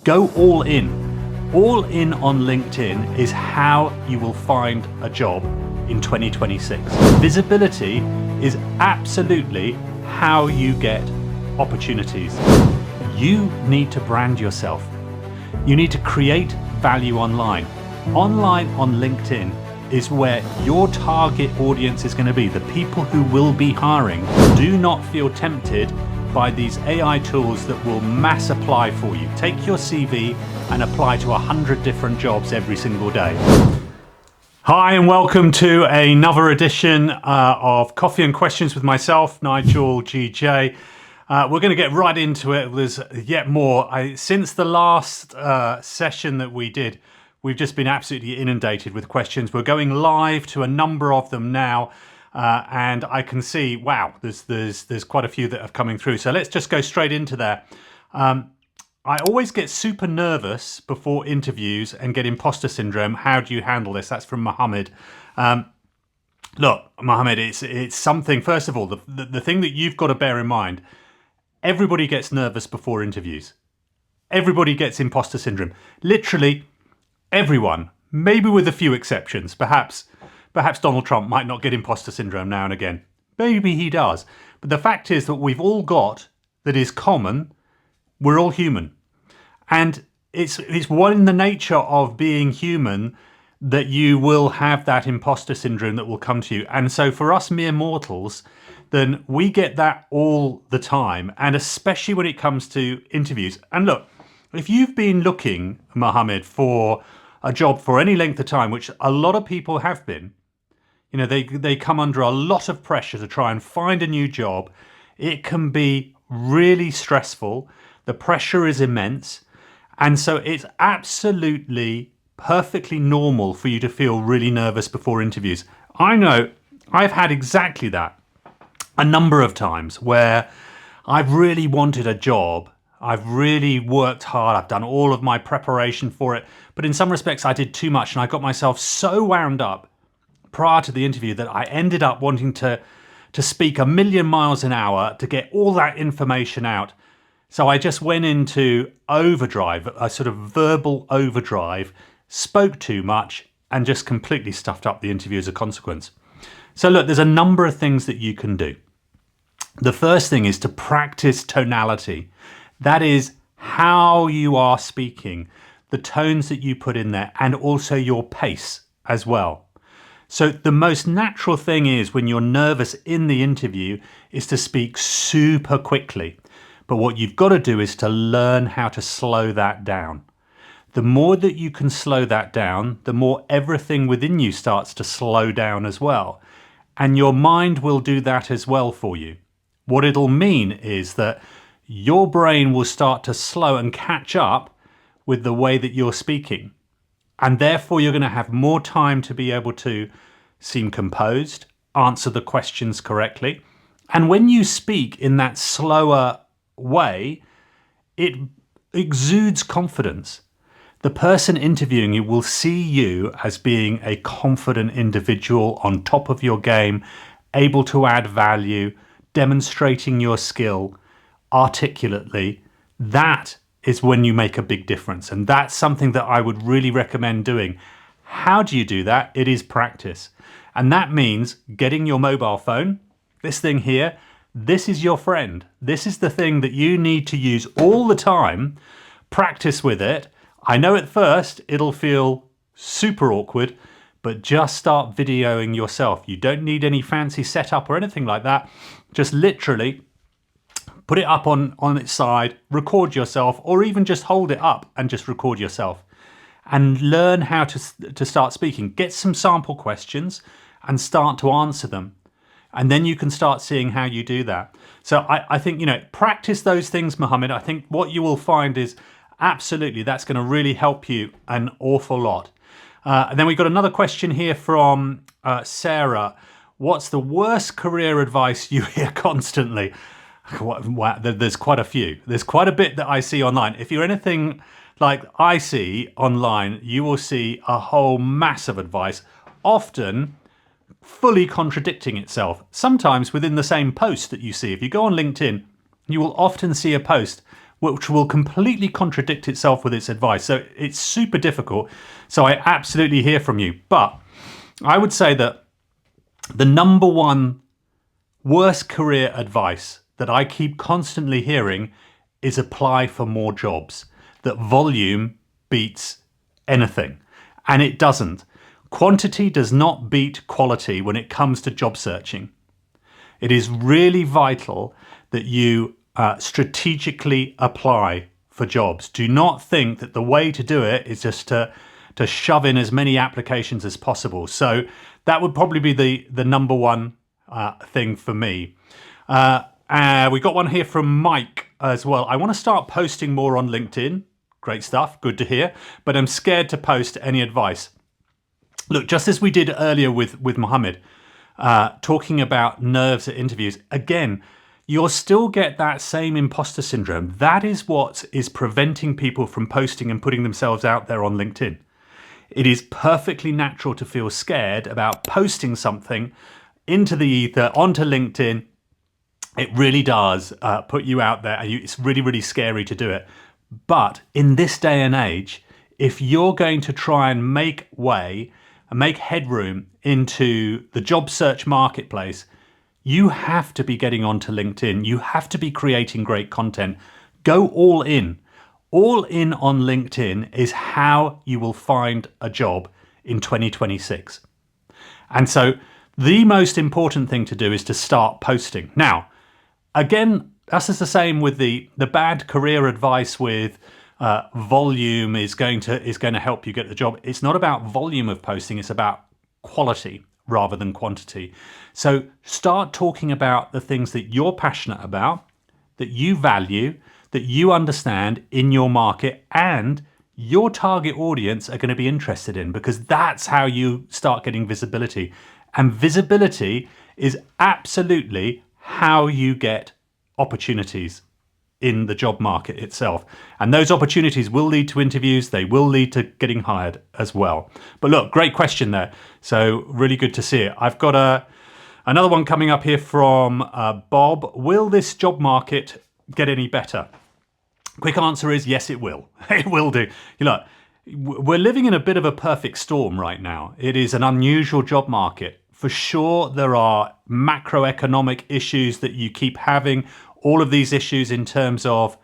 Go all in. All in on LinkedIn is how you will find a job in 2026. Visibility is absolutely how you get opportunities. You need to brand yourself. You need to create value online. Online on LinkedIn is where your target audience is going to be, the people who will be hiring. Do not feel tempted by these AI tools that will mass apply for you. Take your CV and apply to 100 different jobs every single day. Hi and welcome to another edition of Coffee and Questions with myself, Nigel GJ. We're going to get right into it. There's yet more. Since the last session that we did, we've just been absolutely inundated with questions. We're going live to a number of them now. And I can see, wow, there's quite a few that are coming through. So let's just go straight into there. I always get super nervous before interviews and get imposter syndrome. How do you handle this? That's from Mohammed. Look, Mohammed, it's something, first of all, the thing that you've got to bear in mind, everybody gets nervous before interviews. Everybody gets imposter syndrome. Literally everyone, maybe with a few exceptions. Perhaps Donald Trump might not get imposter syndrome now and again. Maybe he does. But the fact is that we've all got that is common. We're all human. And it's one in the nature of being human that you will have that imposter syndrome that will come to you. And so for us mere mortals, then we get that all the time. And especially when it comes to interviews. And look, if you've been looking, Mohammed, for a job for any length of time, which a lot of people have been, you know, they come under a lot of pressure to try and find a new job. It can be really stressful. The pressure is immense. And so it's absolutely perfectly normal for you to feel really nervous before interviews. I know I've had exactly that a number of times where I've really wanted a job. I've really worked hard. I've done all of my preparation for it. But in some respects, I did too much and I got myself so wound up prior to the interview that I ended up wanting to speak a million miles an hour to get all that information out. So I just went into overdrive, a sort of verbal overdrive, spoke too much and just completely stuffed up the interview as a consequence. So look, there's a number of things that you can do. The first thing is to practice tonality. That is how you are speaking, the tones that you put in there, and also your pace as well. So the most natural thing is when you're nervous in the interview is to speak super quickly. But what you've got to do is to learn how to slow that down. The more that you can slow that down, the more everything within you starts to slow down as well. And your mind will do that as well for you. What it'll mean is that your brain will start to slow and catch up with the way that you're speaking. And therefore, you're going to have more time to be able to seem composed, answer the questions correctly. And when you speak in that slower way, it exudes confidence. The person interviewing you will see you as being a confident individual on top of your game, able to add value, demonstrating your skill articulately. That is when you make a big difference. And that's something that I would really recommend doing. How do you do that? It is practice. And that means getting your mobile phone, this thing here, this is your friend. This is the thing that you need to use all the time. Practice with it. I know at first it'll feel super awkward, but just start videoing yourself. You don't need any fancy setup or anything like that. Just literally put it up on its side, record yourself, or even just hold it up and just record yourself. And learn how to start speaking. Get some sample questions and start to answer them. And then you can start seeing how you do that. So I think, practice those things, Mohammed. I think what you will find is absolutely that's going to really help you an awful lot. And then we've got another question here from Sarah. What's the worst career advice you hear constantly? Wow, there's quite a few. There's quite a bit that I see online. If you're anything like I see online, you will see a whole mass of advice, often fully contradicting itself. Sometimes within the same post that you see. If you go on LinkedIn, you will often see a post which will completely contradict itself with its advice. So it's super difficult. So I absolutely hear from you. But I would say that the number one worst career advice that I keep constantly hearing is apply for more jobs, that volume beats anything. And it doesn't. Quantity does not beat quality when it comes to job searching. It is really vital that you strategically apply for jobs. Do not think that the way to do it is just to shove in as many applications as possible. So that would probably be the number one thing for me. We got one here from Mike as well. I want to start posting more on LinkedIn. Great stuff, good to hear. But I'm scared to post any advice. Look, just as we did earlier with Mohammed, talking about nerves at interviews, again, you'll still get that same imposter syndrome. That is what is preventing people from posting and putting themselves out there on LinkedIn. It is perfectly natural to feel scared about posting something into the ether, onto LinkedIn. It really does put you out there. It's really, really scary to do it. But in this day and age, if you're going to try and make way and make headroom into the job search marketplace, you have to be getting onto LinkedIn. You have to be creating great content. Go all in. All in on LinkedIn is how you will find a job in 2026. And so the most important thing to do is to start posting. Now, again, that's just the same with the bad career advice with volume is going to help you get the job. It's not about volume of posting, it's about quality rather than quantity. So start talking about the things that you're passionate about, that you value, that you understand in your market, and your target audience are going to be interested in, because that's how you start getting visibility. And visibility is absolutely how you get opportunities in the job market itself. And those opportunities will lead to interviews. They will lead to getting hired as well. But look, great question there. So really good to see it. I've got another one coming up here from Bob. Will this job market get any better? Quick answer is yes, it will. It will do. You know, we're living in a bit of a perfect storm right now. It is an unusual job market. For sure, there are macroeconomic issues that you keep having. All of these issues in terms of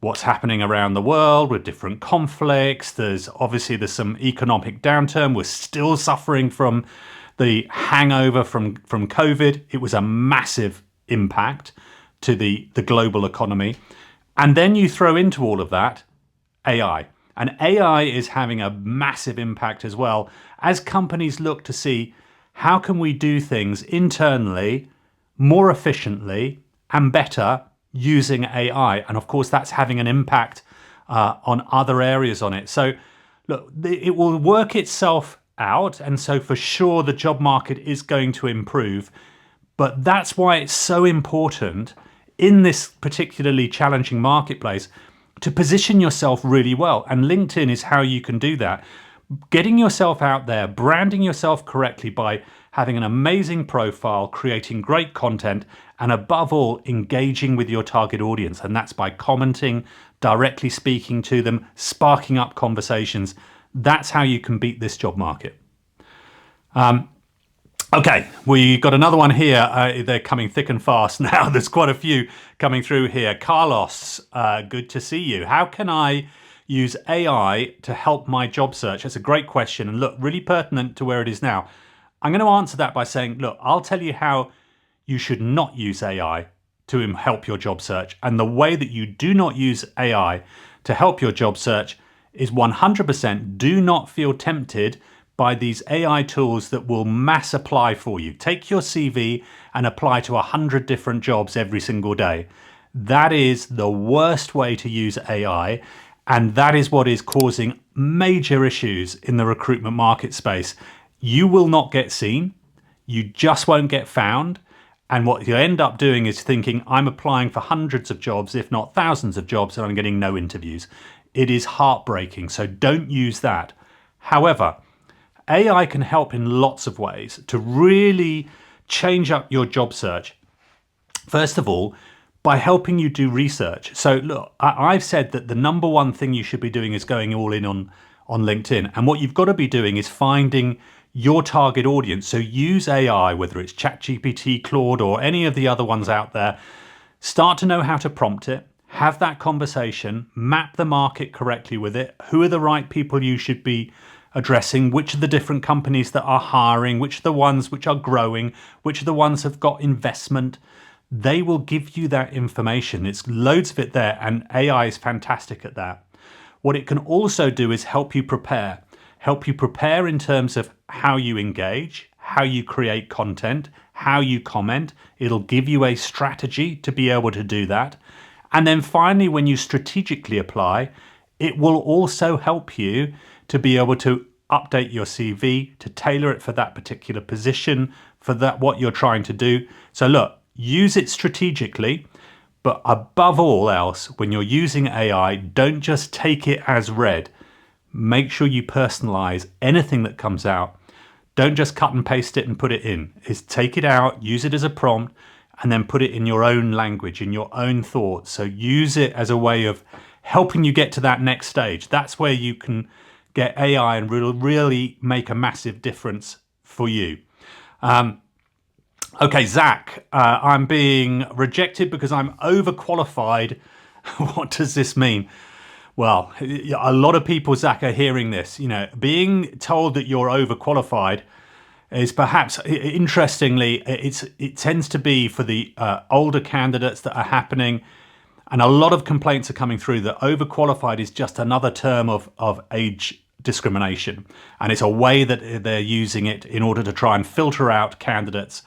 what's happening around the world with different conflicts. There's some economic downturn. We're still suffering from the hangover from COVID. It was a massive impact to the global economy. And then you throw into all of that AI. And AI is having a massive impact as well, as companies look to see how can we do things internally more efficiently and better using AI. And of course, that's having an impact on other areas on it. So look, it will work itself out. And so for sure, the job market is going to improve. But that's why it's so important in this particularly challenging marketplace to position yourself really well. And LinkedIn is how you can do that. Getting yourself out there, branding yourself correctly by having an amazing profile, creating great content, and above all, engaging with your target audience. And that's by commenting, directly speaking to them, sparking up conversations. That's how you can beat this job market. Okay, we got another one here. They're coming thick and fast now. There's quite a few coming through here. Carlos, good to see you. How can I use AI to help my job search? That's a great question, and look, really pertinent to where it is now. I'm going to answer that by saying, look, I'll tell you how you should not use AI to help your job search. And the way that you do not use AI to help your job search is 100% do not feel tempted by these AI tools that will mass apply for you. Take your CV and apply to 100 different jobs every single day. That is the worst way to use AI. And that is what is causing major issues in the recruitment market space. You will not get seen. You just won't get found. And what you end up doing is thinking, I'm applying for hundreds of jobs, if not thousands of jobs, and I'm getting no interviews. It is heartbreaking. So don't use that. However, AI can help in lots of ways to really change up your job search. First of all, by helping you do research. So look, I've said that the number one thing you should be doing is going all in on LinkedIn. And what you've got to be doing is finding your target audience. So use AI, whether it's ChatGPT, Claude, or any of the other ones out there. Start to know how to prompt it, have that conversation, map the market correctly with it. Who are the right people you should be addressing? Which are the different companies that are hiring? Which are the ones which are growing? Which are the ones have got investment? They will give you that information. It's loads of it there, and AI is fantastic at that. What it can also do is help you prepare in terms of how you engage, how you create content, how you comment. It'll give you a strategy to be able to do that. And then finally, when you strategically apply, it will also help you to be able to update your CV, to tailor it for that particular position, for that what you're trying to do. So look, use it strategically, but above all else, when you're using AI, don't just take it as read. Make sure you personalize anything that comes out. Don't just cut and paste it and put it in. Take it out, use it as a prompt, and then put it in your own language, in your own thoughts. So use it as a way of helping you get to that next stage. That's where you can get AI and really make a massive difference for you. Okay, Zach, I'm being rejected because I'm overqualified. What does this mean? Well, a lot of people, Zach, are hearing this. Being told that you're overqualified is perhaps, interestingly, it tends to be for the older candidates that are happening. And a lot of complaints are coming through that overqualified is just another term of age discrimination. And it's a way that they're using it in order to try and filter out candidates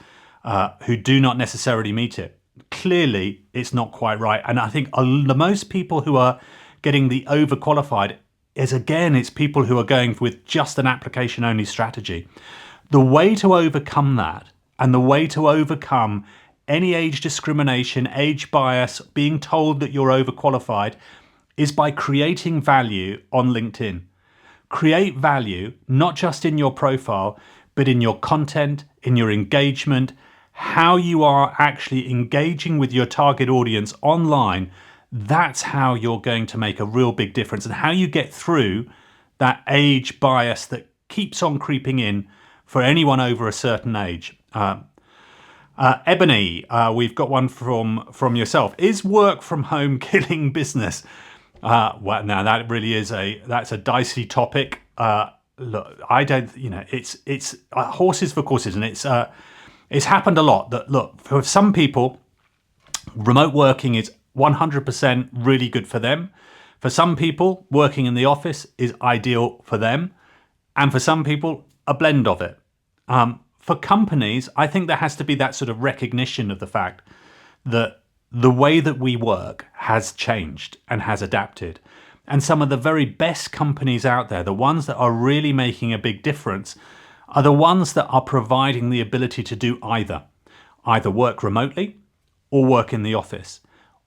who do not necessarily meet it. Clearly, it's not quite right. And I think the most people who are getting the overqualified is, again, it's people who are going with just an application-only strategy. The way to overcome that, and the way to overcome any age discrimination, age bias, being told that you're overqualified, is by creating value on LinkedIn. Create value, not just in your profile, but in your content, in your engagement, how you are actually engaging with your target audience online. That's how you're going to make a real big difference, and how you get through that age bias that keeps on creeping in for anyone over a certain age. Ebony, we've got one from yourself. Is work from home killing business? Well, now that really is that's a dicey topic. Look, I don't, it's horses for courses, and it's happened a lot that, look, for some people, remote working is 100% really good for them. For some people, working in the office is ideal for them. And for some people, a blend of it. For companies, I think there has to be that sort of recognition of the fact that the way that we work has changed and has adapted. And some of the very best companies out there, the ones that are really making a big difference, are the ones that are providing the ability to do either work remotely or work in the office,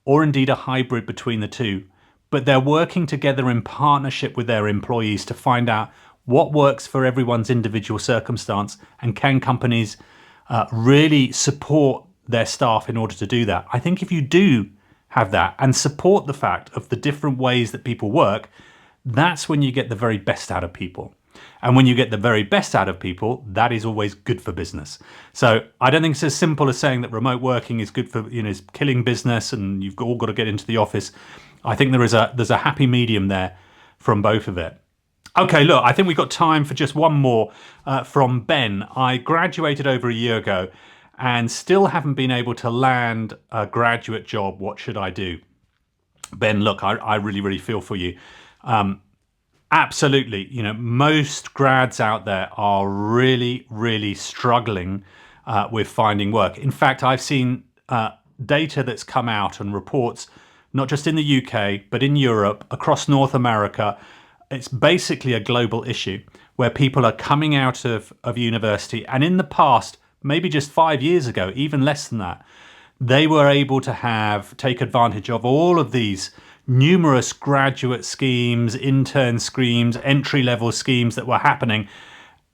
or indeed a hybrid between the two. But they're working together in partnership with their employees to find out what works for everyone's individual circumstance, and can companies really support their staff in order to do that. I think if you do have that and support the fact of the different ways that people work, that's when you get the very best out of people. And when you get the very best out of people, that is always good for business. So I don't think it's as simple as saying that remote working is good for, is killing business and you've all got to get into the office. I think there's a happy medium there from both of it. Okay, look, I think we've got time for just one more from Ben. I graduated over a year ago and still haven't been able to land a graduate job. What should I do? Ben, look, I really, really feel for you. Absolutely. Most grads out there are really, really struggling with finding work. In fact, I've seen data that's come out and reports, not just in the UK, but in Europe, across North America. It's basically a global issue where people are coming out of university. And in the past, maybe just 5 years ago, even less than that, they were able to take advantage of all of these numerous graduate schemes, intern schemes, entry-level schemes that were happening,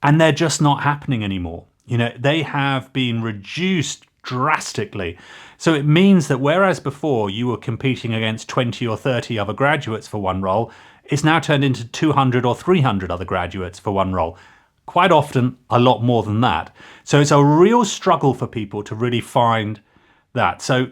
and they're just not happening anymore. They have been reduced drastically. So it means that whereas before you were competing against 20 or 30 other graduates for one role, it's now turned into 200 or 300 other graduates for one role. Quite often, a lot more than that. So it's a real struggle for people to really find that. So,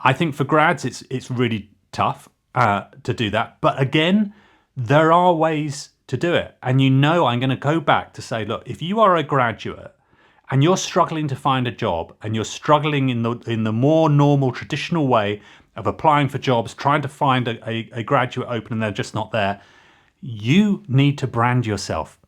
I think for grads, it's really tough to do that. But again, there are ways to do it. And I'm going to go back to say, look, if you are a graduate and you're struggling to find a job and you're struggling in the more normal, traditional way of applying for jobs, trying to find a graduate open and they're just not there, you need to brand yourself.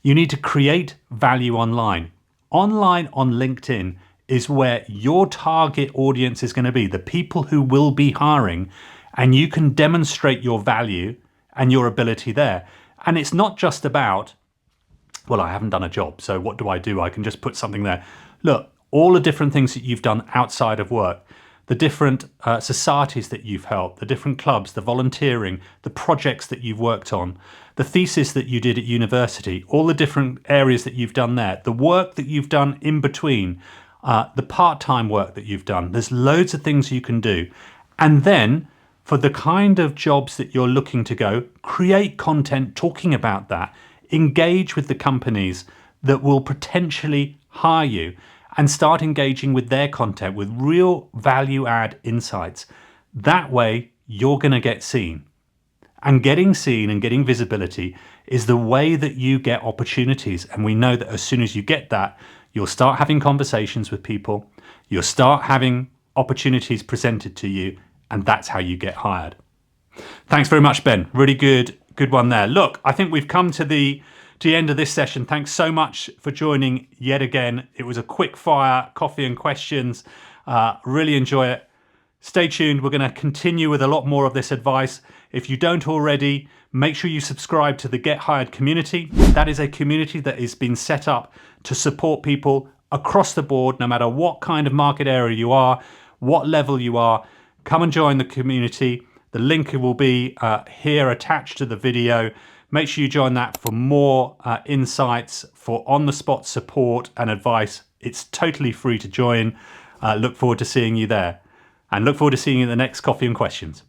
You need to create value online. Online on LinkedIn is where your target audience is going to be, the people who will be hiring, and you can demonstrate your value and your ability there. And it's not just about, well, I haven't done a job, so what do? I can just put something there. Look, all the different things that you've done outside of work, the different societies that you've helped, the different clubs, the volunteering, the projects that you've worked on, the thesis that you did at university, all the different areas that you've done there, the work that you've done in between, the part-time work that you've done. There's loads of things you can do. And then for the kind of jobs that you're looking to go, create content talking about that. Engage with the companies that will potentially hire you and start engaging with their content with real value add insights. That way, you're going to get seen. And getting seen and getting visibility is the way that you get opportunities. And we know that as soon as you get that, you'll start having conversations with people. You'll start having opportunities presented to you. And that's how you get hired. Thanks very much, Ben. Really good one there. Look, I think we've come to the end of this session. Thanks so much for joining yet again. It was a quick fire coffee and questions. Really enjoy it. Stay tuned. We're going to continue with a lot more of this advice. If you don't already, make sure you subscribe to the Get Hired community. That is a community that has been set up to support people across the board, no matter what kind of market area you are, what level you are. Come and join the community. The link will be here attached to the video. Make sure you join that for more insights, for on-the-spot support and advice. It's totally free to join. Look forward to seeing you there. And look forward to seeing you in the next Coffee and Questions.